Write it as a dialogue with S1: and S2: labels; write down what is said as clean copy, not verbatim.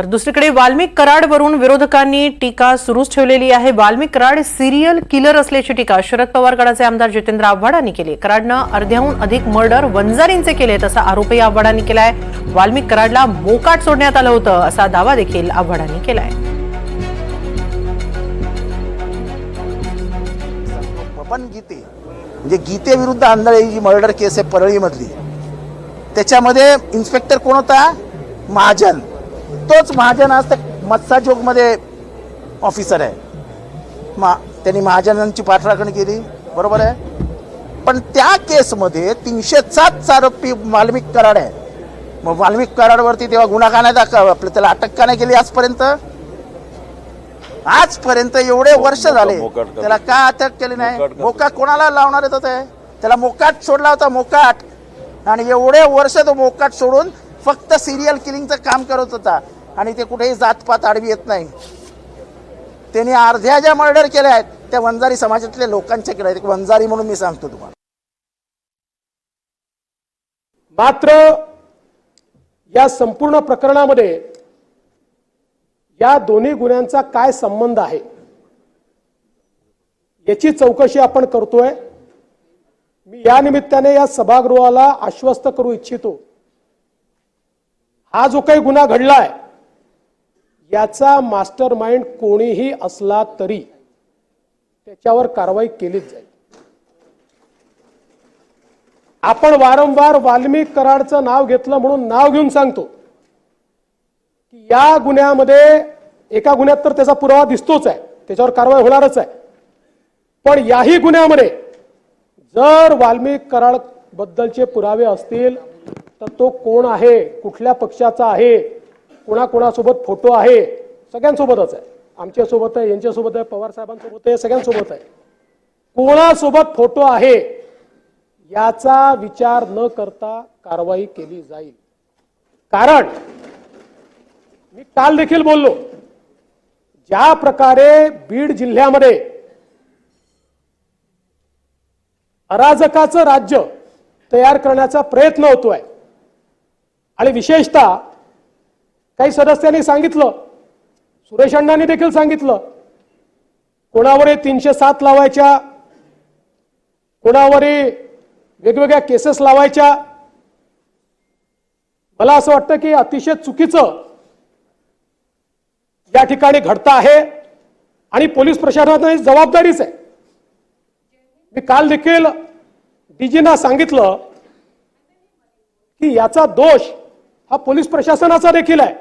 S1: तर दुसरीकडे वाल्मिक कराडवरून विरोधकांनी टीका सुरूच ठेवलेली आहे। वाल्मिक कराड सिरियल किलर असल्याची टीका शरद पवार गटाचे आमदार जितेंद्र आव्हाडांनी केली। कराडनं अर्ध्याहून अधिक मर्डर वंजारींचे केलेत असा आरोपही आव्हाडांनी केलाय। वाल्मिक कराडला मोकाट सोडण्यात आलं होतं असा दावा देखील आव्हाडांनी केलाय।
S2: पण गीते म्हणजे गीतेविरुद्ध आंधळे जी मर्डर केस आहे परळीमधली, त्याच्यामध्ये इन्स्पेक्टर कोण होता? महाजन। तोच महाजन आज मत्सा चौकमध्ये ऑफिसर आहे। त्यांनी महाजनांची पाठराखण केली, बरोबर आहे। पण त्या केसमध्ये 307 आरोपी वाल्मिक कराड आहे। मग वाल्मिक कराडवरती तेव्हा गुन्हा का नाही दाखल, त्याला अटक का नाही केली आजपर्यंत? आजपर्यंत एवढे वर्ष झाले त्याला का अटक केली नाही? मोकाट कोणाला लावणार येत होते? त्याला मोकाट सोडला होता, मोकाट। आणि एवढे वर्ष तो मोकाट सोडून फक्त सिरियल किलिंगचं काम करत होता आणि ते कुठेही जातपात आडवी येत नाही। त्यांनी अर्ध्या ज्या मर्डर केल्या आहेत त्या वंजारी समाजातल्या लोकांच्या केल्या आहेत। वंजारी म्हणून मी सांगतो तुम्हाला।
S3: मात्र या संपूर्ण प्रकरणामध्ये या दोन्ही गुन्ह्यांचा काय संबंध आहे याची चौकशी आपण करतोय। मी या निमित्ताने या सभागृहाला आश्वस्त करू इच्छितो, हा जो काही गुन्हा घडलाय याचा मास्टर माइंड कोणीही असला तरी त्याच्यावर कारवाई केलीच जाईल। आपण वारंवार वाल्मिक कराडचं नाव घेतलं म्हणून नाव घेऊन सांगतो की या गुन्ह्यामध्ये एका गुन्ह्यात तर त्याचा पुरावा दिसतोच आहे, त्याच्यावर कारवाई होणारच आहे। पण याही गुन्ह्यामध्ये जर वाल्मिक कराड बद्दलचे पुरावे असतील तर तो कोण आहे, कुठल्या पक्षाचा आहे, कोणाकोणासोबत फोटो आहे, सगळ्यांसोबतच आहे। आमच्यासोबत आहे, यांच्यासोबत आहे, पवार साहेबांसोबत आहे, सगळ्यांसोबत आहे। कोणासोबत फोटो आहे याचा विचार न करता कारवाई केली जाईल। कारण मी काल देखील बोललो, ज्या प्रकारे बीड जिल्ह्यामध्ये अराजकाचं राज्य तयार करण्याचा प्रयत्न होतोय आणि विशेषतः काही सदस्यांनी सांगितलं, सुरेश अण्णांनी देखील सांगितलं, कोणावरही 307 लावायच्या, कोणावरही वेगवेगळ्या केसेस लावायच्या। मला असं वाटतं की अतिशय चुकीचं या ठिकाणी घडतं आहे आणि पोलीस प्रशासनाची जबाबदारीच आहे। मी काल देखील डीजींना सांगितलं की याचा दोष हा पोलीस प्रशासनाचा देखील आहे।